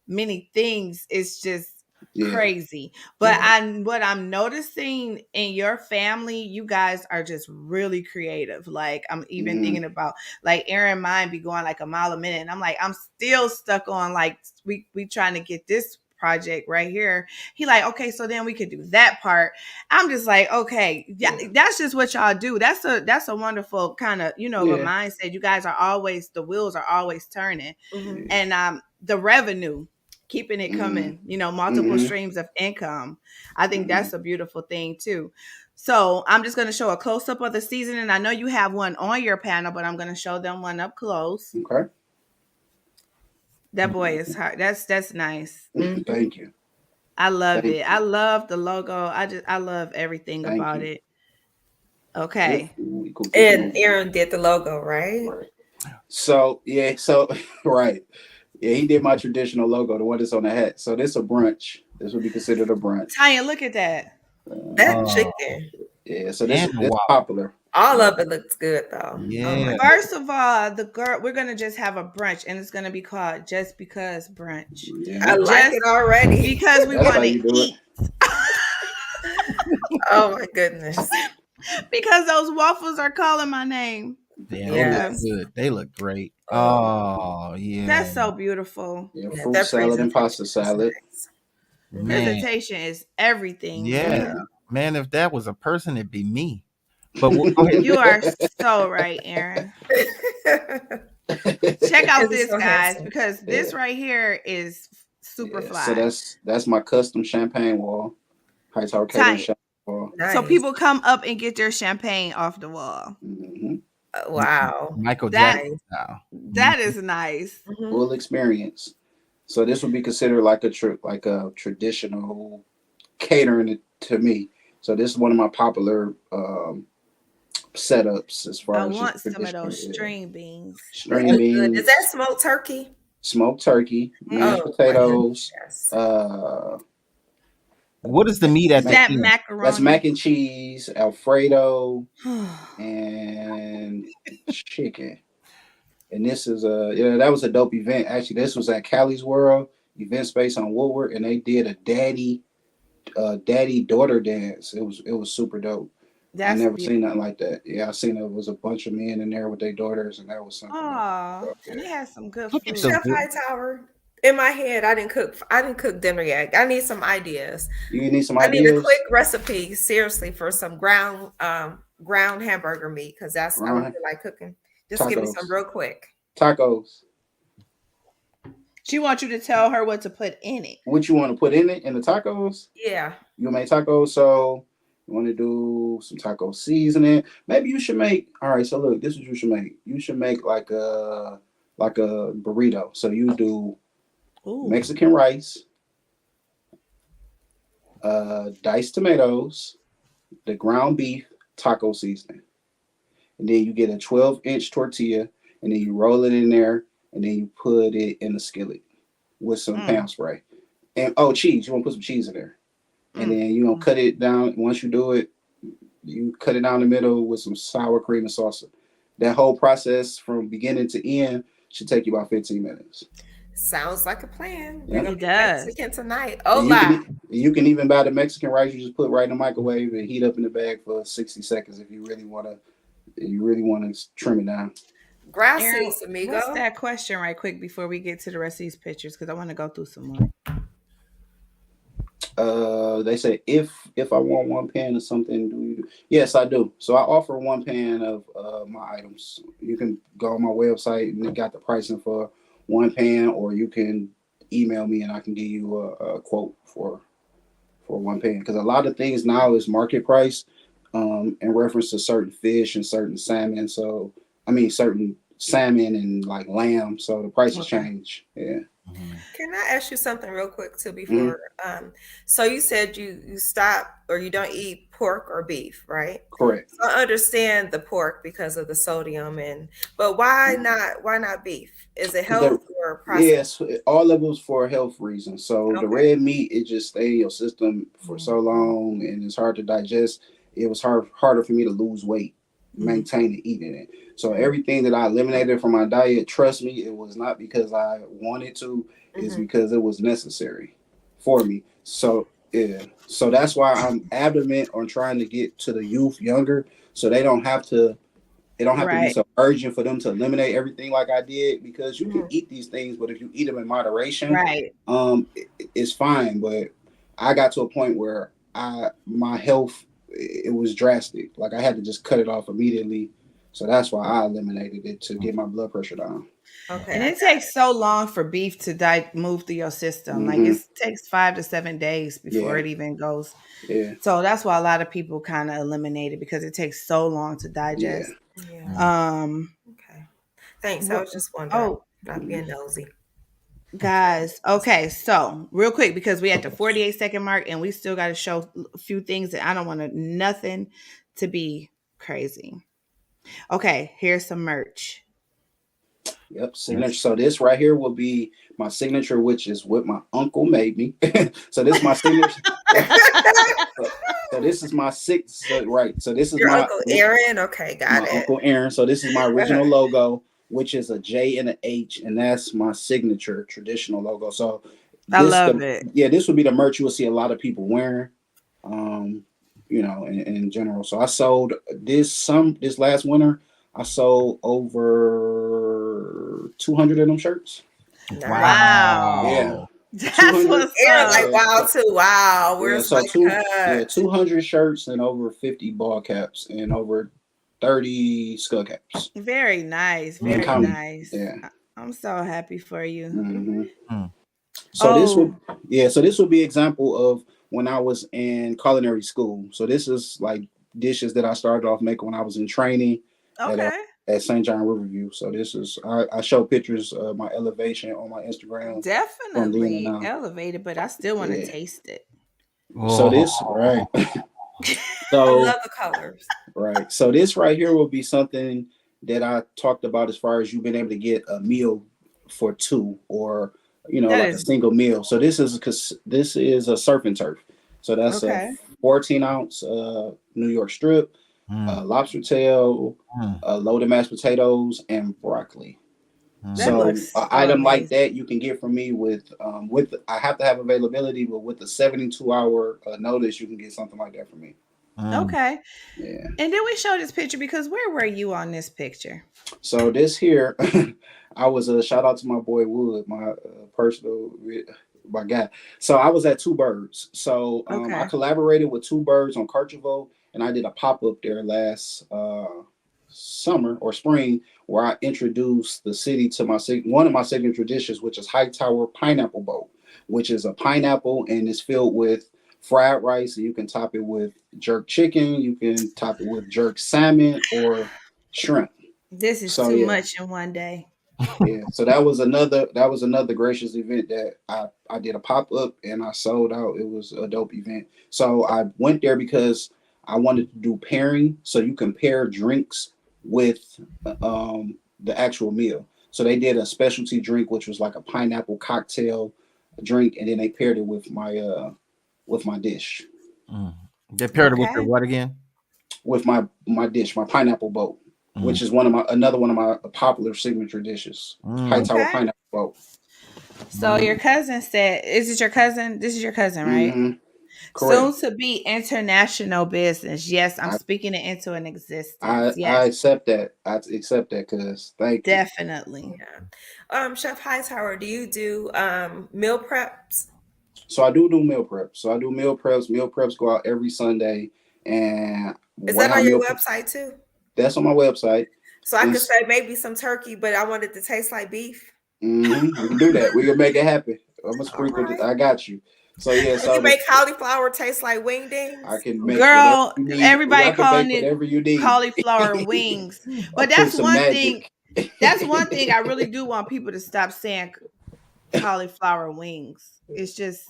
many things. It's just yeah. crazy. But Yeah. what I'm noticing in your family, you guys are just really creative. Like I'm even Hmm. thinking about like Aaron mine be going like a mile a minute. And I'm like, I'm still stuck on like we trying to get this project right here. He like, okay, so then we could do that part. I'm just like, okay, yeah, Yeah. that's just what y'all do. That's a wonderful kind of, of a Yeah. mindset. You guys are always, the wheels are always turning. Mhm. And the revenue, keeping it Hmm. coming, multiple Hmm. streams of income. I think Hmm. that's a beautiful thing too. So I'm just going to show a close up of the season, and I know you have one on your panel, but I'm going to show them one up close. Okay. That boy is hard. That's nice. Mhm. Thank you. I love Thank it. I you. love the logo. I love everything Thank about you. it. If Okay. we could get And them. Aaron did the logo, right? Right. So yeah. So right. Yeah, he did my traditional logo, the one that's on the hat. So this a brunch. This would be considered a brunch. Tanya, look at that. That Oh, chicken. Yeah, so this and is the this waffle. popular. All Yeah. of it looks good though. Oh my Yeah. First of all, the girl, we're gonna just have a brunch, and it's gonna be called Just Because Brunch. I Yeah, like Just it already. because we that's want how to you do it. eat. Oh my goodness. Because those waffles are calling my name. Yeah, they look Okay. Yes. good. They look great. Oh, Oh, yeah. That's so beautiful. Yeah, yeah, fruit that salad and pasta presentation is salad. nice. Mhm. Man. Presentation is everything. Yeah. Mhm. Man, if that was a person, it'd be me. But go ahead. You are so right, Aaron. Check out Because he's this, so guys, handsome. because Yeah, this right here is super yeah. So fly. that's my custom champagne wall, Hightower Catering Tanya. champagne wall. So Nice. people come up and get their champagne off the wall. Hmm. Wow. Michael That Jackson Nice. style. that is nice. Mhm. Full experience. So this would be considered like like a traditional catering to me. So this is one of my popular setups as I far as just want some of traditional. those Yeah. string beans. That String looks good. Is that beans, smoked turkey? smoked turkey, mashed Mm. Oh my goodness, potatoes, yes. uh, What is the meat at Is the that end? macaroni? That's mac and cheese, Alfredo, and chicken. And this is that was a dope event. Actually, this was at Cali's World event space on Woodward, and they did a daddy daughter dance. It was super dope. I That's never seen beautiful. nothing like that. Yeah, I seen it was a bunch of men in there with their daughters, and that was something else. Oh, So, and yeah. they had some good Look at food. the Chef Hightower. In my head, I didn't cook. I didn't cook dinner yet. I need some ideas. You need some I need a quick ideas? recipe, seriously, for some ground hamburger meat because I don't Ron? feel like cooking. Just give me some Tacos. real quick. Tacos. She wants you to tell her what to put in it. What you want to put in it in the tacos? Yeah. You make tacos, so you want to do some taco seasoning. Maybe you should make. All right, so look, this is what you should make. You should make like a burrito. So you do Ooh. Mexican rice, diced tomatoes, the ground beef, taco seasoning, and then you get a 12-inch tortilla, and then you roll it in there, and then you put it in the skillet with some Mm, ham spray. And oh, cheese. You want to put some cheese in there, and mm, then you gonna mm. cut it down. Once you do it, you cut it down the middle with some sour cream and salsa. That whole process from beginning to end should take you about 15 minutes. Sounds like a plan. We're Yeah. gonna It be does. Mexican tonight. And you can Hola. even buy the Mexican rice. You just put right in the microwave and heat up in the bag for 60 seconds if you really want to. You really want to trim it down. Aaron, Gracias, what's amigo. that question right quick before we get to the rest of these pictures? Because I want to go through some more. They say if I want one pan or something, do you? Yes, I do. So I offer one pan of my items. You can go on my website and they got the pricing for one pan, or you can email me and I can give you a quote for one pan. Because a lot of things now is market price, in reference to certain fish and certain salmon. So I mean certain salmon and like lamb. So the prices Okay. change. Yeah. Mhm. Can I ask you something real quick too Hmm. before so you said you stop or you don't eat pork or beef, right? Correct. So I understand the pork because of the sodium but why not beef? Is it Because health or processed? yes, all of it was for health reasons. So the Okay. red meat, it just stay in your system for so Mhm, long, and it's hard to digest. It was harder for me to lose weight, mhm, maintaining eating it. So Mm-hmm. everything that I eliminated from my diet, trust me, it was not because I wanted to. It's Mm-hmm. because it was necessary for me. So yeah, so that's why I'm adamant on trying to get to the youth younger, so they don't have to it don't have to be right. so urgent for them to eliminate everything like I did, because you can Mm-hmm. eat these things, but if you eat them in moderation, Right. it's fine. But I got to a point where my health, it was drastic. Like I had to just cut it off immediately. So that's why I eliminated it to get my blood pressure down. Okay, And I it got takes so long for beef to move through your system. Like Hmm. it takes 5 to 7 days before Yeah, it even goes. yeah, So that's why a lot of people kind of eliminate it because it takes so long to yeah. digest. it. Yeah. Mhm. Okay. Thanks. I What? was just wondering, Oh, not being nosy. guys. Okay, so real quick because we at the 48-second mark and we still got to show a few things that I don't want nothing to be crazy. Okay, here's some merch. Yep, signature. Yes. So this right here will be my signature, which is what my uncle made me. So this is my signature. So this is my sixth. So, right. So this is Your Uncle Aaron? Okay, my got it. uncle Aaron. So this is my Uh-huh. original logo, which is a J and an H, and that's my signature traditional logo. So I this love the it. yeah, this would be the merch you will see a lot of people wearing. Um, in general. So I sold this last winter. I sold over 200 of them shirts. Nice. Wow. Yeah, Wow. That's 200. what's Aaron, up. like, Yeah, wow, so too. Wow. yeah, Where's so my two yeah cut? 200 shirts and over 50 ball caps and over 30 skull caps. Very nice. And Very Mhm. count. nice. Yeah. I'm so happy for you. Hmm. Mhm. So this would Oh, yeah, so this would be example of when I was in culinary school. So this is like dishes that I started off making when I was in training at okay. St. John Riverview. So this is I show pictures of my elevation on my Instagram from then and Definitely now. elevated, but I still want to Yeah. taste it. So Oh. this right. I So love the colors. right. So this right here will be something that I talked about as far as you being able to get a meal for two, or That like a is single meal. So this is because this is a surf and turf. So that's a Okay. 14 ounce New York strip, Mm, lobster tail, mm, loaded mashed potatoes, and broccoli. That mm. So an looks so item like amazing. that you can get from me with I have to have availability, but with a 72-hour notice, you can get something like that from me. Mm. Okay. Yeah. And then we show this picture because where were you on this picture? So this here, I was a shout out to my boy Wood, my personal my guy. So I was at Two Birds. So I Okay. collaborated with Two Birds on Carchival, and I did a pop up there last summer or spring where I introduced the city to one of my signature dishes, which is Hightower Pineapple Bowl, which is a pineapple and it's filled with fried rice. And you can top it with jerk chicken, you can top it with jerk salmon or shrimp. This is So too yeah, much in one day. yeah. So that was another gracious event that I did a pop up and I sold out. It was a dope event. So I went there because I wanted to do pairing, so you can pair drinks with the actual meal. So they did a specialty drink, which was like a pineapple cocktail drink, and then they paired it with my dish, Mm. They paired it with your Okay. what again? with my dish, my pineapple boat, Mm, which is another one of my popular signature dishes, mm, Hightower Okay. pineapple boat. So your mm. cousin said, is it your cousin? This is your cousin, right? Hmm. Correct. Soon to be international business. Yes, I'm I, speaking it into an existence. I Yes, accept that. I accept that because thank you. definitely. Yeah. Chef Hightower, do you do meal preps? So I do meal prep. So I do meal preps. Meal preps go out every Sunday, and Is what that how on your meal prep? website too? That's on my website. So I And could say maybe some turkey, but I want it to taste like beef. we can do that. We can make it happen. I'm gonna All sprinkle. right. I got you. So yeah. Can you So make cauliflower taste like I wingdings? can make whatever Girl, you need. everybody I can calling make it whatever you need. cauliflower wings. I But put that's some one thing. magic. That's one thing I really do want people to stop saying cauliflower wings. It's just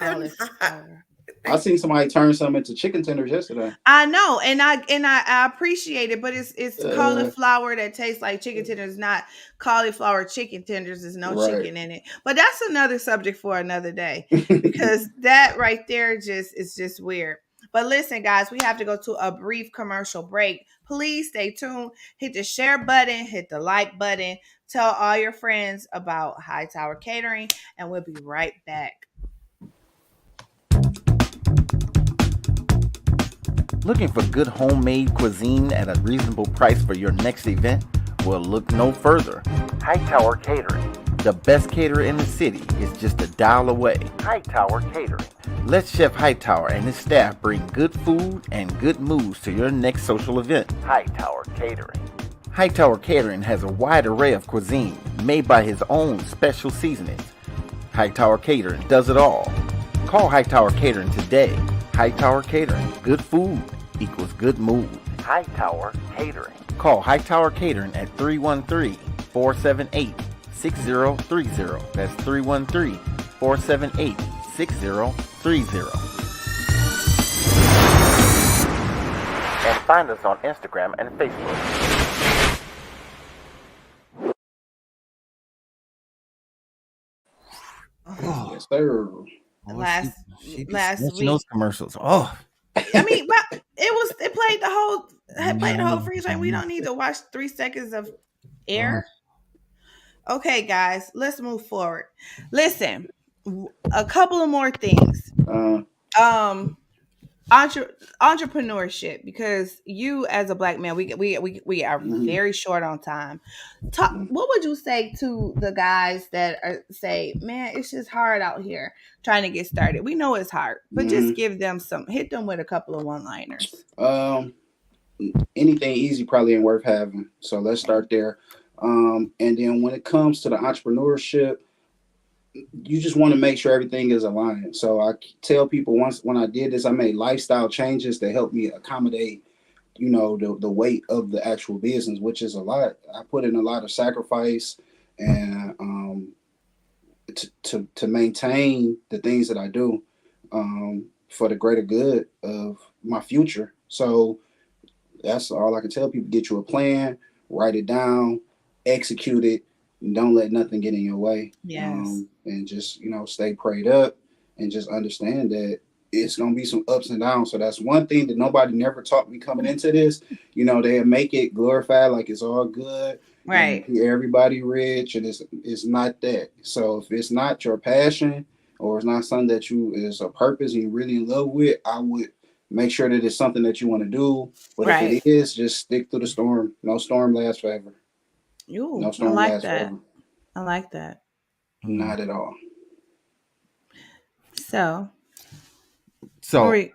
They're not. cauliflower. I seen somebody turn some into chicken tenders yesterday. I know, and I appreciate it, but it's Uh, cauliflower that tastes like chicken tenders, not cauliflower chicken tenders. There's no right. chicken in it. But that's another subject for another day because that right there just is just weird. But listen, guys, we have to go to a brief commercial break. Please stay tuned. Hit the share button, hit the like button, tell all your friends about Hightower Catering, and we'll be right back. Looking for good homemade cuisine at a reasonable price for your next event? Well, look no further. Hightower Catering. The best caterer in the city is just a dial away. Hightower Catering. Let Chef Hightower and his staff bring good food and good mood to your next social event. Hightower Catering. Hightower Catering has a wide array of cuisine made by his own special seasonings. Hightower Catering does it all. Call Hightower Catering today. Hightower Catering. Good food equals good mood. Hightower Catering. Call Hightower Catering at 313-478-6030. That's 313-478-6030. And find us on Instagram and Facebook. Yes, sir. Last She be last snatching week those commercials. Oh. I mean, but it played the whole free time. We don't need to watch 3 seconds of Oh. air. Okay, guys, let's move forward. Listen, a couple of more things. Uh, Um, entrepreneurship, because you as a black man, we are mhm, very short on time. Talk, mhm, what would you say to the guys that say, man, it's just hard out here trying to get started? We know it's hard, but just mhm. give them hit them with a couple of one liners. Um, anything easy probably ain't worth having. So let's start there. And then when it comes to the entrepreneurship, you just want to make sure everything is aligned. So I tell people once when I did this, I made lifestyle changes to help me accommodate, the weight of the actual business, which is a lot. I put in a lot of sacrifice and to maintain the things that I do for the greater good of my future. So that's all I can tell people. Get you a plan, write it down, execute it, and don't let nothing get in your way. Yes. And just, stay prayed up and just understand that it's gonna be some ups and downs. So that's one thing that nobody never taught me coming into this. They make it glorified like it's all good and Right. everybody rich, and it's not that. So if it's not your passion or it's not something that you is a purpose and you really in love with, I would make sure that it's something that you want to do. But if Right. it is, just stick through the storm. No storm lasts forever. No Ooh, I storm like lasts that. forever. I like that. Not at all. So, So, Ori,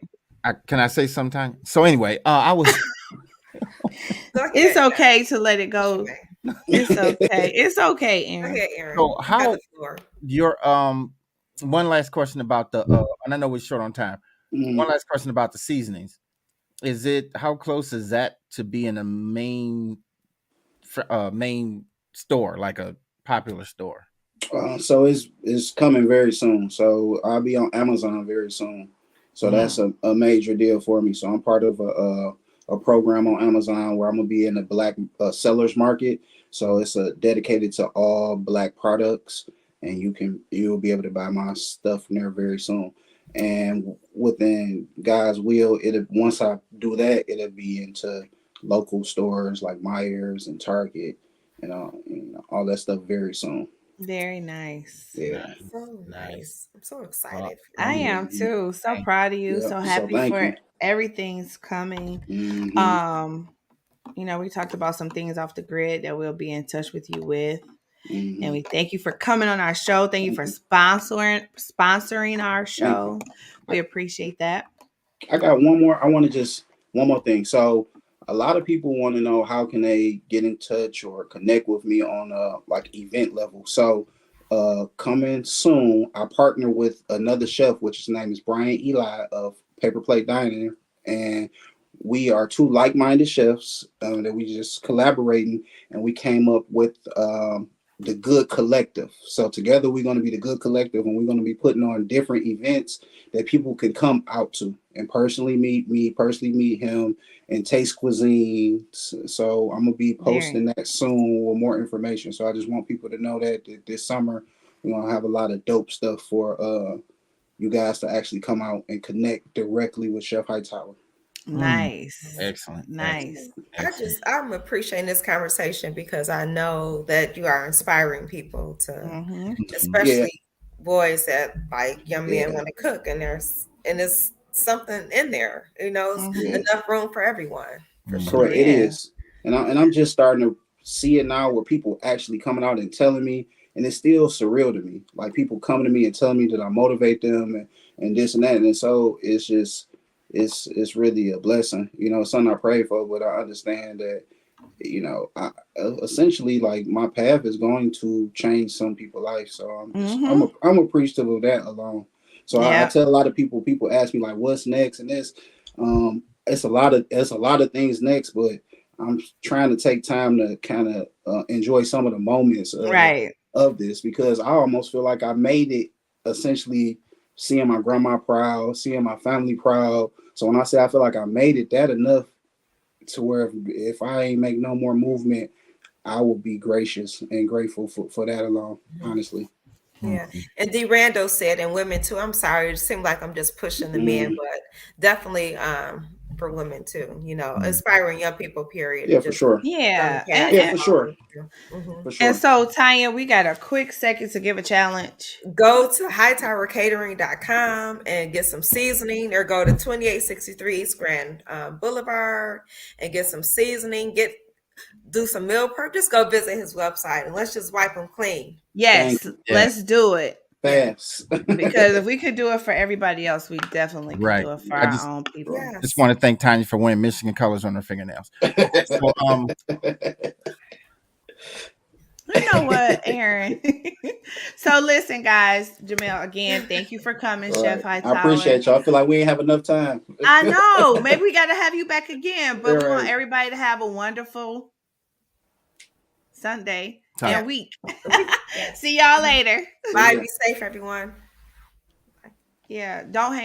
can I say sometime? So anyway, I was Go it's ahead, okay to let it go. Shemay. It's okay. It's okay, Go Aaron. ahead, Aaron. so You got how the floor. your one last question about the and I know we're short on time. One Mhm. last question about the seasonings. Is it how close is that to being a main store, like a popular store? So it's coming very soon. So I'll be on Amazon very soon. So that's Mm, a major deal for me. So I'm part of a program on Amazon where I'm gonna be in the black sellers market. So it's dedicated to all black products, and you'll be able to buy my stuff from there very soon. And within God's will, it once I do that, it'll be into local stores like Myers and Target, all that stuff very soon. Very nice. Yeah. nice, So nice. nice. I'm so Well, excited for I you. am Mhm. too. So thank proud of you. Yep. So So happy thank for you. everything's coming. Hmm. Um, we talked about some things off the grid that we'll be in touch with you with. And Hmm. we thank you for coming on our show. Thank you Thank for you. sponsoring our Thank you. show. We appreciate that. I got one more. I want to just one more thing. So a lot of people want to know how can they get in touch or connect with me on like event level. So coming soon, I partner with another chef, which his name is Brian Eli of Paper Plate Dining, and we are two like-minded chefs that we just collaborating, and we came up with the Good Collective. So together we're going to be the Good Collective, and we're going to be putting on different events that people can come out to and personally meet me, personally meet him, and taste cuisine. So I'm gonna be Very posting that soon with more information. So I just want people to know that this summer we're gonna have a lot of dope stuff for you guys to actually come out and connect directly with Chef Hightower. nice. excellent, excellent, Nice. excellent. I'm appreciating this conversation because I know that you are inspiring people to, Mm-hmm. Mhm. Yeah, especially boys that like young men yeah, want to cook, and there's something in there, Mm-hmm. yeah. enough room for everyone for Mhm. sure. Correct. It Yeah. is, and I'm just starting to see it now, where people actually coming out and telling me, and it's still surreal to me. Like people coming to me and telling me that I motivate them and this and that, and so it's just it's really a blessing. It's something I pray for, but I understand that I essentially like my path is going to change some people's life. So Mm-hmm. I'm appreciative of that alone. So I Yeah. tell a lot of people ask me like what's next and this. It's a lot of things next, but I'm trying to take time to kind of enjoy some of the moments Right. of this, because I almost feel like I made it, essentially seeing my grandma proud, seeing my family proud. So when I say I feel like I made it, that enough to where if I ain't make no more movement, I will be gracious and grateful for that alone, honestly. Yeah. Mhm. And D. Rando said, and women too. I'm sorry, it seemed like I'm just pushing the men, Mm, but definitely for women too, Mhm. inspiring young people, period, yeah, and for just sure. showing Yeah. the path And, Yeah, to and for follow. sure. Mhm. For and sure. so Tanya, we got a quick second to give a challenge. Go to hightowercatering.com and get some seasoning, or go to 2863 East Grand Boulevard and get some seasoning. Do some meal prep. Just go visit his website and let's just wipe them clean. Thank Yes, you. Yeah, let's do it. Yeah. Fast. Because if we could do it for everybody else, we definitely could right. do it for I our just own people. just Yes. want to thank Tanya for wearing Michigan colors on her fingernails. So You know what, Aaron? So listen, guys, Jamel, again, thank you for coming, All Chef right. I Hightower. appreciate y'all. I feel like we ain't have enough time. I know. Maybe we got to have you back again, All but we want right. everybody to have a wonderful Sunday Tanya. and Yeah. week. Yes. See y'all later. See Bye. ya. Be safe, everyone. Yeah, don't hang